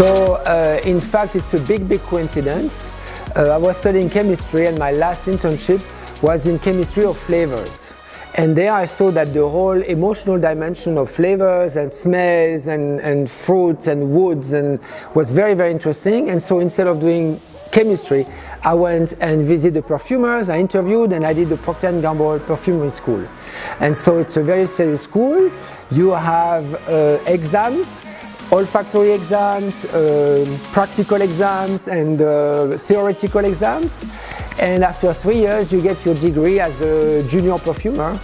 So in fact, it's a big coincidence. I was studying chemistry and my last internship was in chemistry of flavors. And there I saw that the whole emotional dimension of flavors and smells and fruits and woods and was very interesting. And so instead of doing chemistry, I went and visited the perfumers, I interviewed, and I did the Procter & Gamble Perfumery School. And so it's a very serious school. You have exams, olfactory exams, practical exams, and theoretical exams. And after 3 years, you get your degree as a junior perfumer.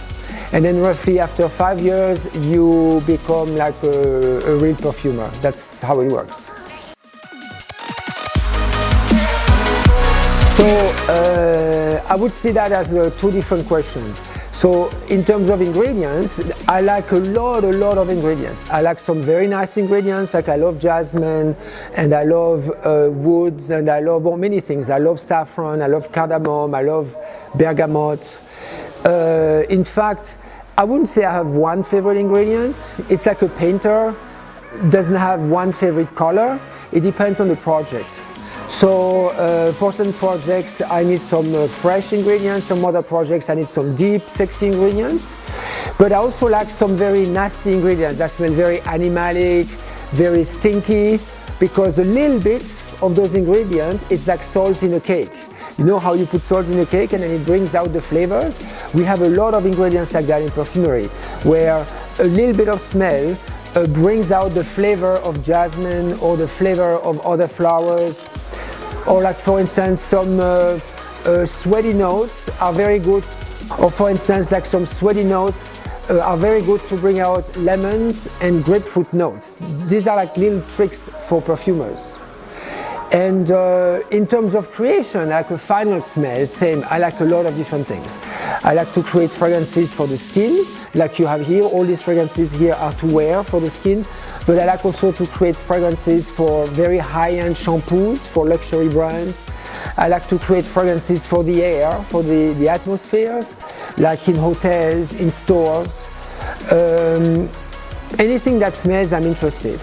And then roughly after 5 years, you become like a real perfumer. That's how it works. So I would see that as two different questions. So in terms of ingredients, I like a lot of ingredients. I like some very nice ingredients, like I love jasmine, and I love woods, and I love many things. I love saffron, I love cardamom, I love bergamot. In fact, I wouldn't say I have one favorite ingredient. It's like a painter doesn't have one favorite color. It depends on the project. So for some projects I need some fresh ingredients, some other projects I need some deep, sexy ingredients. But I also like some very nasty ingredients that smell very animalic, very stinky, because a little bit of those ingredients, it's like salt in a cake. You know how you put salt in a cake and then it brings out the flavors? We have a lot of ingredients like that in perfumery, where a little bit of smell brings out the flavor of jasmine or the flavor of other flowers. Or like for instance, some sweaty notes are very good. Or for instance, like some sweaty notes are very good to bring out lemons and grapefruit notes. These are like little tricks for perfumers. And in terms of creation, like a final smell, same, I like a lot of different things. I like to create fragrances for the skin, like you have here. All these fragrances here are to wear for the skin. But I like also to create fragrances for very high-end shampoos, for luxury brands. I like to create fragrances for the air, for the atmospheres, like in hotels, in stores. Anything that smells, I'm interested.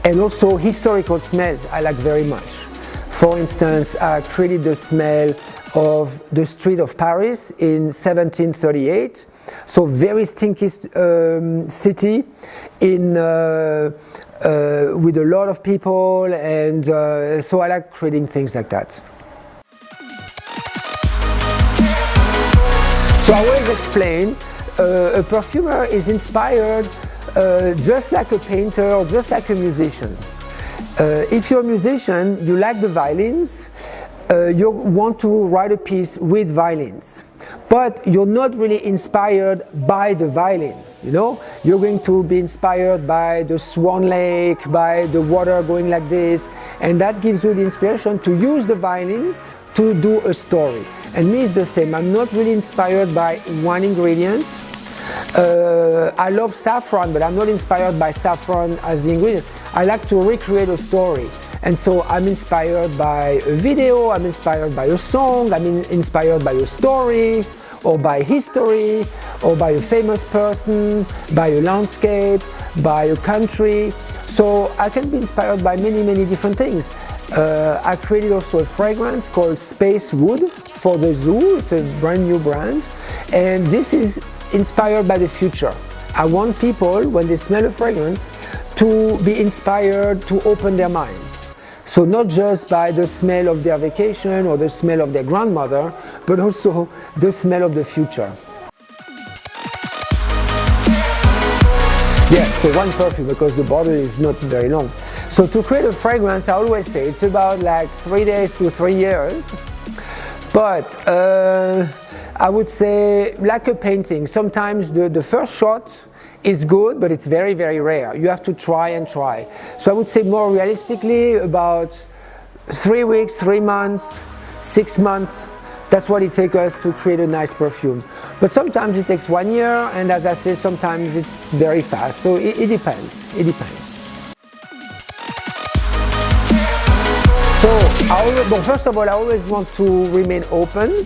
And also historical smells I like very much. For instance, I created the smell of the street of Paris in 1738. So very stinky city with a lot of people, and so I like creating things like that. So I always explain a perfumer is inspired just like a painter or just like a musician. If you're a musician, you like the violins, you want to write a piece with violins, but you're not really inspired by the violin. You know, you're going to be inspired by the Swan Lake, by the water going like this, and that gives you the inspiration to use the violin to do a story. And me is the same. I'm not really inspired by one ingredient. I love saffron, but I'm not inspired by saffron as the ingredient. I like to recreate a story. And so I'm inspired by a video, I'm inspired by a song, I'm inspired by a story, or by history, or by a famous person, by a landscape, by a country. So I can be inspired by many different things. I created also a fragrance called Space Wood for the zoo. It's a brand new brand. And this is inspired by the future. I want people, when they smell a fragrance, to be inspired to open their minds. So not just by the smell of their vacation or the smell of their grandmother, but also the smell of the future. Yeah, so one perfume, because the bottle is not very long. So to create a fragrance, I always say it's about like 3 days to 3 years. But I would say like a painting, sometimes the first shot is good, but it's very rare. You have to try and try. So I would say more realistically about 3 weeks, 3 months, 6 months. That's what it takes us to create a nice perfume. But sometimes it takes 1 year, and as I say, sometimes it's very fast. So it depends. It depends. So first of all, I always want to remain open.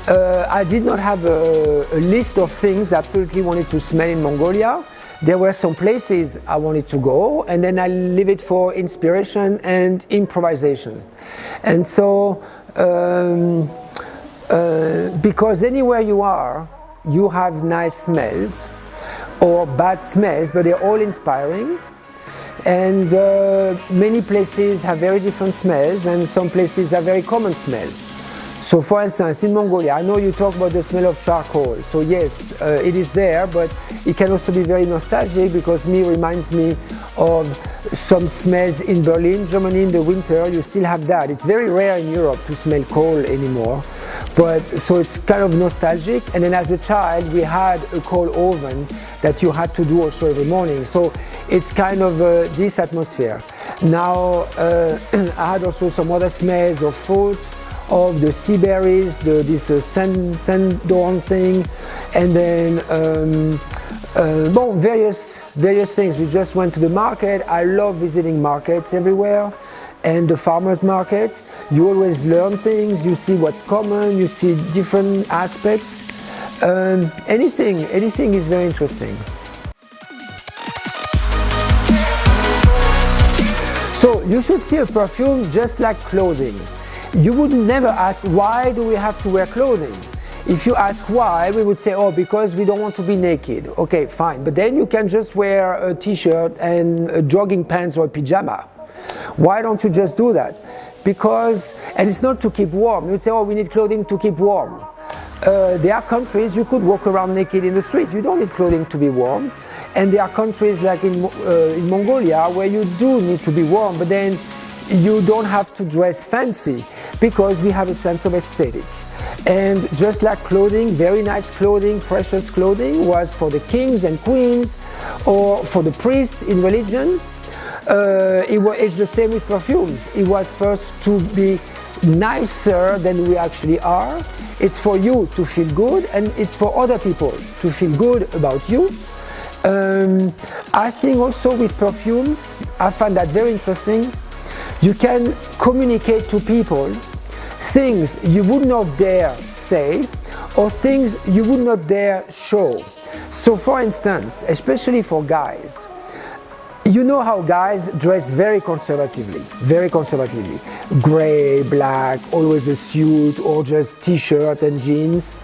I did not have a list of things I absolutely wanted to smell in Mongolia. there were some places I wanted to go, and then I leave it for inspiration and improvisation. And so, because anywhere you are, you have nice smells or bad smells, but they're all inspiring. And many places have very different smells, and some places have very common smell. So for instance, in Mongolia, I know you talk about the smell of charcoal. So yes, it is there, but it can also be very nostalgic, because it reminds me of some smells in Berlin, Germany in the winter. You still have that. It's very rare in Europe to smell coal anymore. But so it's kind of nostalgic. And then as a child, we had a coal oven that you had to do also every morning. So it's kind of this atmosphere. Now, I had also some other smells of fruit, of the sea berries, this sandorn thing, and then various things. We just went to the market. I love visiting markets everywhere, and the farmers market. You always learn things. You see what's common. You see different aspects. Anything is very interesting. So you should see a perfume just like clothing. You would never ask, why do we have to wear clothing? If you ask why, we would say, oh, because we don't want to be naked. Okay, fine. But then you can just wear a t-shirt and jogging pants or a pajama. Why don't you just do that? Because, and it's not to keep warm. You would say, oh, we need clothing to keep warm. There are countries you could walk around naked in the street. You don't need clothing to be warm. And there are countries like in Mongolia where you do need to be warm, but then you don't have to dress fancy, because we have a sense of aesthetic. And just like clothing, very nice clothing, precious clothing was for the kings and queens or for the priests in religion, it's the same with perfumes. It was first to be nicer than we actually are. It's for you to feel good, and it's for other people to feel good about you. I think also with perfumes, I find that very interesting. You can communicate to people things you would not dare say, or things you would not dare show. So for instance, especially for guys, you know how guys dress very conservatively, gray, black, always a suit or just t-shirt and jeans.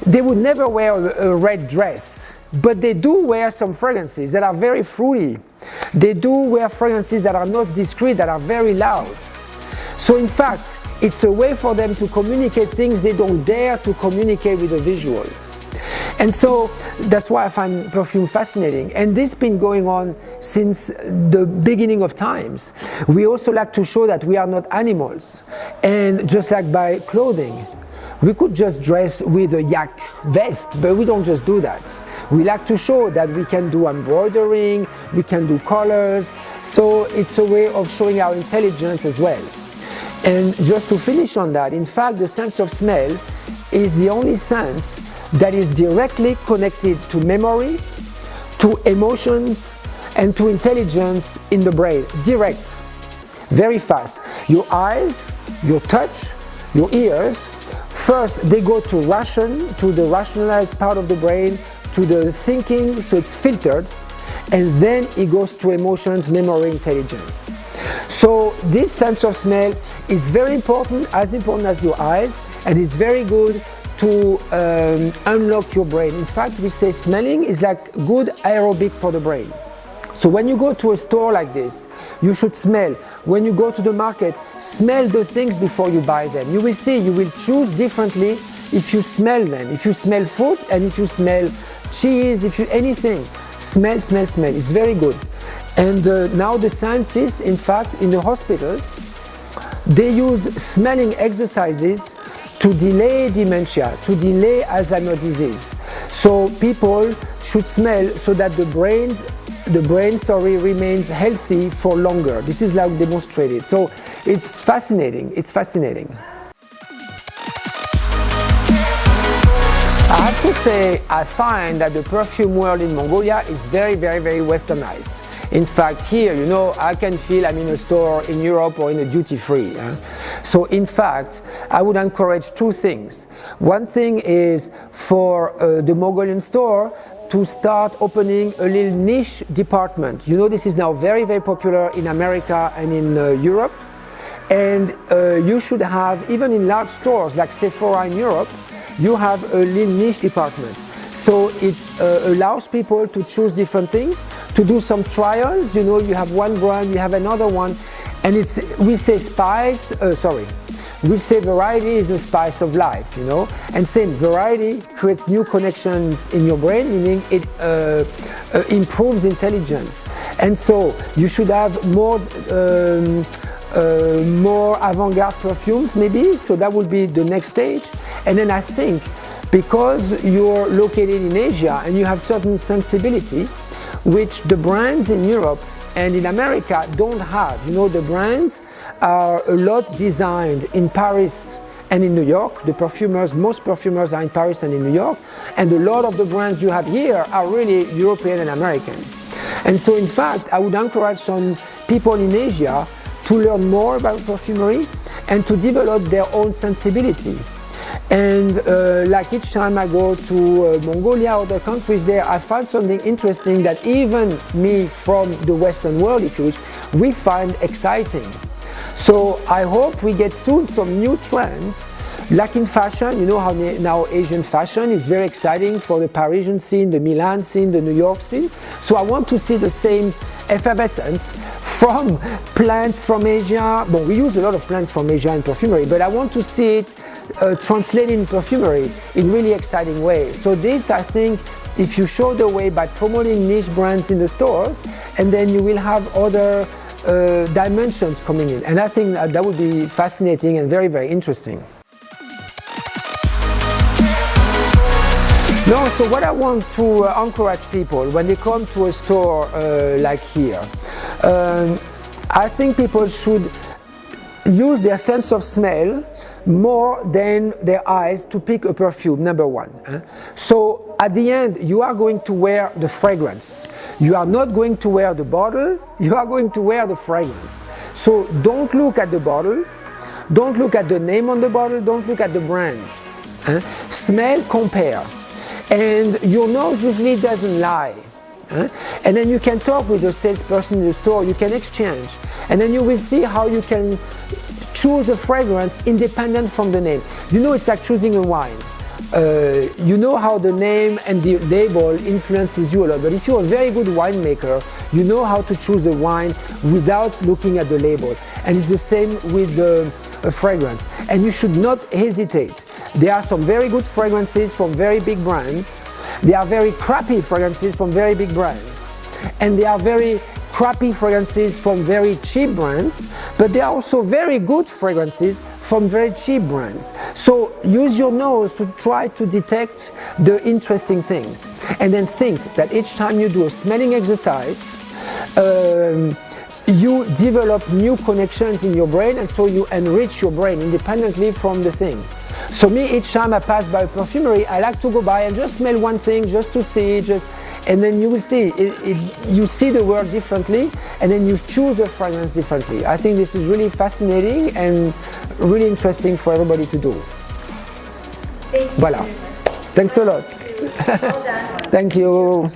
They would never wear a red dress, but they do wear some fragrances that are very fruity. They do wear fragrances that are not discreet, that are very loud. So in fact, it's a way for them to communicate things they don't dare to communicate with a visual. And so that's why I find perfume fascinating. And this has been going on since the beginning of times. We also like to show that we are not animals. And just like by clothing, we could just dress with a yak vest, but we don't just do that. We like to show that we can do embroidering, we can do colors, so it's a way of showing our intelligence as well. And just to finish on that, in fact, the sense of smell is the only sense that is directly connected to memory, to emotions, and to intelligence in the brain. Direct, very fast. Your eyes, your touch, your ears, first they go to the rationalized part of the brain, to the thinking, so it's filtered, and then it goes to emotions, memory, intelligence. So this sense of smell is very important as your eyes, and it's very good to unlock your brain. In fact, we say smelling is like good aerobic for the brain. So when you go to a store like this, you should smell. When you go to the market, smell the things before you buy them. You will see, you will choose differently if you smell them. If you smell fruit and if you smell cheese, if you anything, smell. It's very good. And now the scientists, in fact, in the hospitals, they use smelling exercises to delay dementia, to delay Alzheimer's disease. So people should smell so that the brain remains healthy for longer. This is like demonstrated. So it's fascinating. I have to say, I find that the perfume world in Mongolia is very westernized. In fact, here, I can feel I'm in a store in Europe or in a duty-free. So in fact, I would encourage two things. One thing is for the Mongolian store, to start opening a little niche department. You know, this is now very, very popular in America and in Europe. And you should have, even in large stores like Sephora in Europe, you have a little niche department. So it allows people to choose different things, to do some trials. You know, you have one brand, you have another one, and we say we say variety is the spice of life, you know, and same variety creates new connections in your brain, meaning it improves intelligence. And so you should have more avant-garde perfumes maybe, so that would be the next stage. And then I think because you're located in Asia and you have certain sensibility which the brands in Europe and in America don't have. You know, the brands are a lot designed in Paris and in New York. The perfumers, most perfumers are in Paris and in New York, and a lot of the brands you have here are really European and American. And so in fact, I would encourage some people in Asia to learn more about perfumery and to develop their own sensibility. And like each time I go to Mongolia or other countries there, I find something interesting that even me from the Western world, if you wish, we find exciting. So I hope we get soon some new trends, like in fashion. You know how now Asian fashion is very exciting for the Parisian scene, the Milan scene, the New York scene. So I want to see the same effervescence from plants from Asia. Well, we use a lot of plants from Asia in perfumery, but I want to see it translated in perfumery in really exciting ways. So this, I think, if you show the way by promoting niche brands in the stores, and then you will have other dimensions coming in. And I think that would be fascinating and very, very interesting. No, so what I want to encourage people when they come to a store like here, I think people should use their sense of smell more than their eyes to pick a perfume, number one. So at the end, you are going to wear the fragrance. You are not going to wear the bottle, you are going to wear the fragrance. So don't look at the bottle, don't look at the name on the bottle, don't look at the brands. Smell, compare. And your nose usually doesn't lie. And then you can talk with the salesperson in the store, you can exchange. And then you will see how you can choose a fragrance independent from the name. You know, it's like choosing a wine. You know how the name and the label influences you a lot, but if you're a very good winemaker, you know how to choose a wine without looking at the label. And it's the same with a fragrance. And you should not hesitate. There are some very good fragrances from very big brands. There are very crappy fragrances from very big brands. And there are very crappy fragrances from very cheap brands, but there are also very good fragrances from very cheap brands. So use your nose to try to detect the interesting things. And then think that each time you do a smelling exercise, you develop new connections in your brain, and so you enrich your brain independently from the thing. So me, each time I pass by a perfumery, I like to go by and just smell one thing, just to see, and then you will see, you see the world differently, and then you choose a fragrance differently. I think this is really fascinating and really interesting for everybody to do. Thank you. Voilà. Thanks a lot. Well done. Thank you.